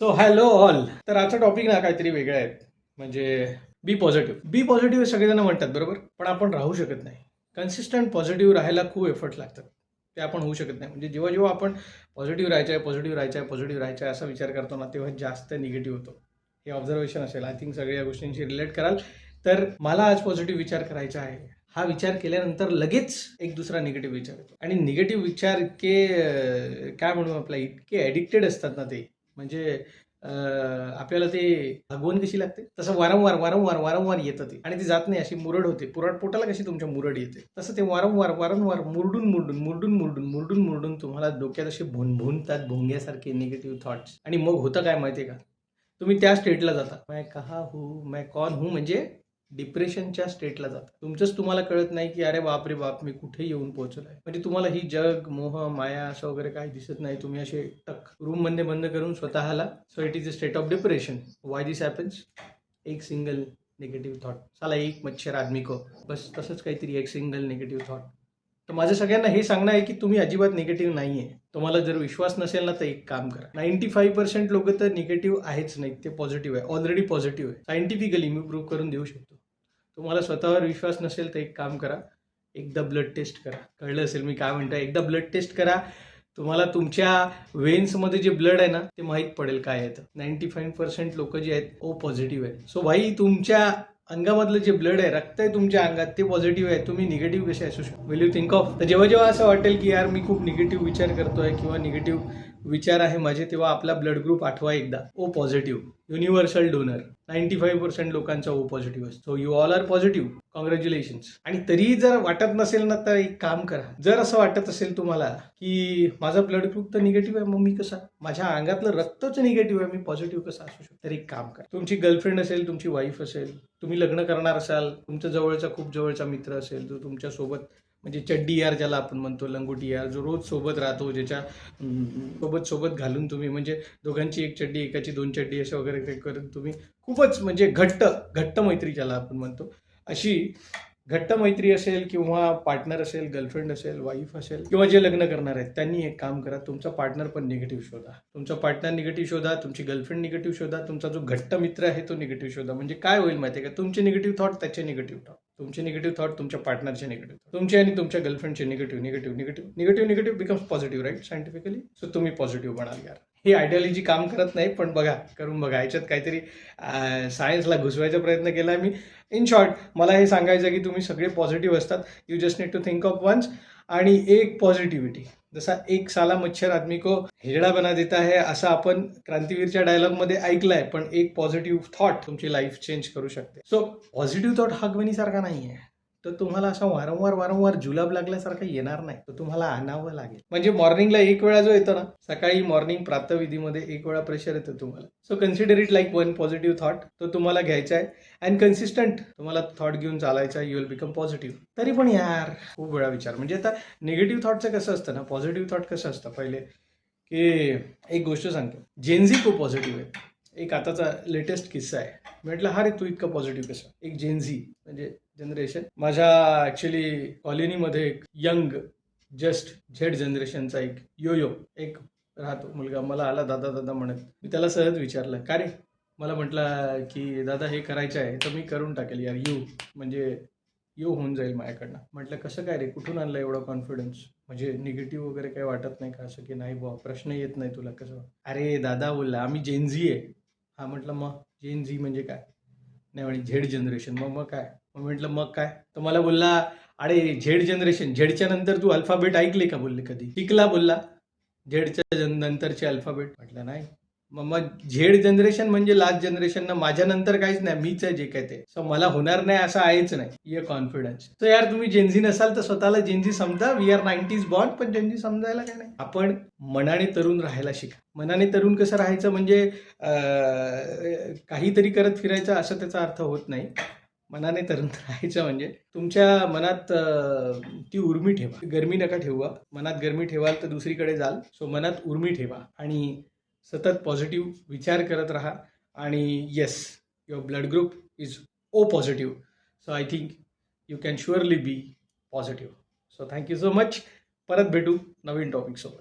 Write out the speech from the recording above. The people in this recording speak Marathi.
So hello all. तर आजचा टॉपिक ना काहीतरी वेगळा आहे. म्हणजे बी पॉझिटिव्ह. बी पॉझिटिव्ह सगळेजण म्हणतात बरोबर, पण आपण राहू शकत नाही. कन्सिस्टंट पॉझिटिव्ह राहायला खूप एफर्ट लागतात. ते आपण होऊ शकत नाही. म्हणजे जेव्हा जेव्हा आपण पॉझिटिव्ह राहायचं आहे, पॉझिटिव्ह राहायचं आहे, पॉझिटिव्ह राहायचं आहे असा विचार करतो ना, तेव्हा जास्त निगेटिव्ह होतो. हे ऑब्झर्वेशन असेल, आय थिंक सगळ्या गोष्टींशी रिलेट कराल. तर मला आज पॉझिटिव्ह विचार करायचा आहे. हा विचार केल्यानंतर लगेच एक दुसरा निगेटिव्ह विचार येतो. आणि निगेटिव्ह विचार इतके काय म्हणू आपल्या इतके ॲडिक्टेड असतात ना ते. म्हणजे आपल्याला ते आगवण कशी लागते तसं वारंवार वारंवार वारंवार येतं ते, आणि ती जात नाही. अशी मुरड होते. पोटाला कशी तुमच्या मुरड येते, तसं ते वारंवार वारंवार मुरडून मुरडून मुरडून मुरडून मुरडून मुरडून तुम्हाला डोक्यात असे भुनभुनतात भुंग्यासारखे निगेटिव्ह थॉट्स. आणि मग होतं काय माहितीये का, तुम्ही त्या स्टेटला जाता. मैं कहा हूँ मैं कौन हूँ, म्हणजे डिप्रेशनच्या स्टेटला जाता. तुमचंच तुम्हाला कळत नाही की अरे बाप रे बाप, मी कुठे येऊन पोहोचलोय. म्हणजे तुम्हाला ही जग मोह माया असं वगैरे काही दिसत नाही. तुम्ही असे टक रूम मध्ये बंद करून स्वतःला. So it is a state of depression. Why this happens? एक सिंगल निगेटिव्ह थॉट. साला एक मच्छर आदमी को, बस तसंच काहीतरी एक सिंगल निगेटिव्ह थॉट. तर माझं सगळ्यांना हे सांगणं आहे की तुम्ही अजिबात निगेटिव्ह नाही आहे. तुम्हाला जर विश्वास नसेल ना, तर एक काम करा. 95% लोक तर निगेटिव्ह आहेच नाही, ते पॉझिटिव्ह आहे. ऑलरेडी पॉझिटिव्ह आहे. सायंटिफिकली मी प्रूव्ह करून देऊ शकतो. तुम्हाला स्वतःवर विश्वास नसेल तर एक काम करा, एकदा ब्लड टेस्ट करा. कळलं असेल मी काय म्हणतो. एकदा ब्लड टेस्ट करा. तुम्हाला तुमच्या वेन्समध्ये जे ब्लड आहे ना, ते माहीत पडेल काय येतं. 95% लोक जे आहेत ओ पॉझिटिव्ह आहे. सो भाई, तुमच्या अंगामधलं जे ब्लड आहे, रक्त आहे तुमच्या अंगात, ते पॉझिटिव्ह आहे. तुम्ही निगेटिव्ह कसे असू शकता? Will you think of? तर जेव्हा जेव्हा असं वाटेल की यार मी खूप निगेटिव्ह विचार करतोय किंवा निगेटिव्ह विचार आहे माझे, तेव्हा आपला ब्लड ग्रुप आठवा एकदा. O positive, universal donor. 95% लोकांचा ओ पॉझिटिव्ह असतो. So you all are positive. Congratulations. आणि तरीही जर वाटत नसेल ना, तर एक काम करा. जर असं वाटत असेल तुम्हाला की माझा ब्लड ग्रुप तर निगेटिव्ह आहे, मग मी कसा, माझ्या अंगातलं रक्तच निगेटिव्ह आहे, मी पॉझिटिव्ह कसा असू शकतो? तर एक काम करा. तुमची गर्लफ्रेंड असेल, तुमची वाईफ असेल, तुम्ही लग्न करणार असाल, तुमच्या जवळचा खूप जवळचा मित्र असेल, जो तुमच्या सोबत म्हणजे चड्डी यार ज्याला आपण म्हणतो, लंगोटी यार, जो रोज सोबत राहतो, ज्याच्या सोबत घालून तुम्ही म्हणजे दोघांची एक चड्डी, एकाची दोन चड्डी असं वगैरे काही करून तुम्ही खूपच म्हणजे घट्ट मैत्री ज्याला आपण म्हणतो, अशी घट्ट मैत्री असेल किंवा पार्टनर असेल, गर्लफ्रेंड असेल, वाईफ असेल, किंवा जे लग्न करणार आहेत, त्यांनी एक काम करा. तुमचा पार्टनर पण निगेटिव्ह शोधा. तुमचा पार्टनर निगेटिव्ह शोधा, तुमची गर्लफ्रेंड निगेटिव्ह शोधा, तुमचा जो घट्ट मित्र आहे तो निगेटिव्ह शोधा. म्हणजे काय होईल माहिती आहे का, तुमचे निगेटिव्ह थॉट त्याचे निगेटिव्ह थॉट, तुमचे निगेटिव्ह थॉट तुमच्या पार्टनरचे निगेटिव्ह, तुमचे आणि तुमच्या गर्लफ्रेंडचे negative negative negative negative negative becomes positive, right? Scientifically. So तुम्ही पॉझिटिव्ह बनाल यार. ही आयडियोलॉजी काम करत नाही, पण बघा, करून बघा. याच्यात काहीतरी सायन्सला घुसवायचा प्रयत्न केला मी. इन शॉर्ट, मला हे सांगायचं की तुम्ही सगळे पॉझिटिव्ह असतात. You just need to think of ones. आणि एक पॉझिटिव्हिटी, जसा एक साला मच्छर आदमी को हिजडा बना देता है, असं आपण क्रांतीवीरच्या डायलॉगमध्ये ऐकलंय. पण एक पॉझिटिव्ह थॉट तुमची लाईफ चेंज करू शकते. सो पॉझिटिव्ह थॉट हागवणीसारखा नाही आहे. तर तुम्हाला असा वारंवार वारंवार जुलाब लागल्यासारखं येणार नाही. तर तुम्हाला आणावं लागेल. म्हणजे मॉर्निंगला एक वेळा जो येतो ना, सकाळी मॉर्निंग प्रातःविधीमध्ये एक वेळा प्रेशर येतं तुम्हाला. So consider it like one positive thought. तो तुम्हाला घ्यायचा आहे अँड कन्सिस्टंट तुम्हाला थॉट घेऊन चालायचा. You will become positive. तरी पण यार खूप वेळा विचार, म्हणजे आता निगेटिव्ह थॉटचं कसं असतं ना, पॉझिटिव्ह थॉट कसं असतं पहिले की एक गोष्ट सांगतो. जेनझी खूप पॉझिटिव्ह आहे. एक आताचा लेटेस्ट किस्सा आहे. म्हटलं हा रे, तू इतका पॉझिटिव्ह कसा? एक जेनझी म्हणजे जनरेशन, माझ्या ॲक्च्युली कॉलनीमध्ये एक यंग जस्ट झेड जनरेशनचा एक योयो एक राहतो मुलगा. मला आला दादा दादा म्हणत. मी त्याला सहज विचारलं, का रे? मला म्हटलं की दादा हे करायचं आहे. तर मी करून टाकेल यार, म्हणजे होऊन जाईल माझ्याकडनं. म्हटलं कसं काय रे, कुठून आणलं एवढा कॉन्फिडन्स? म्हणजे निगेटिव्ह वगैरे काही वाटत नाही का असं, की नाही बुवा प्रश्न येत नाही तुला कसं? अरे दादा बोलला, आम्ही जेनझी आहे. हा म्हटलं मग जेनझी म्हणजे काय? नाही म्हणे झेड जनरेशन. मग काय? मग म्हटलं मग काय? तर मला बोलला, अरे झेड जनरेशन, झेडच्या नंतर तू अल्फाबेट ऐकले का? बोलले कधी शिकला? बोलला झेडच्या नंतरचे अल्फाबेट. म्हटलं नाही. मग झेड जनरेशन म्हणजे लास्ट जनरेशन ना, माझ्या नंतर काहीच नाही, मीच आहे जे काय ते. सो मला होणार नाही असं आहेच नाही. ये कॉन्फिडन्स. सो यार तुम्ही जेनझी नसाल तर स्वतःला जेनझी समजा. वी आर 90s बॉर्न, पण जेनझी समजायला काय नाही. आपण मनाने तरुण राहायला शिका. मनाने तरुण कसं राहायचं म्हणजे काहीतरी करत फिरायचं असं त्याचा अर्थ होत नाही. मनाने तरुण राहायचं म्हणजे तुमच्या मनात ती उर्मी ठेवा. गरमी नका ठेवा. मनात गरमी ठेवाल तर दुसरीकडे जाल. सो मनात उर्मी ठेवा आणि सतत पॉझिटिव्ह विचार करत राहा. आणि yes, your blood group is O positive. So I think you can surely be positive. So thank you so much. परत भेटू नवीन टॉपिकसोबत.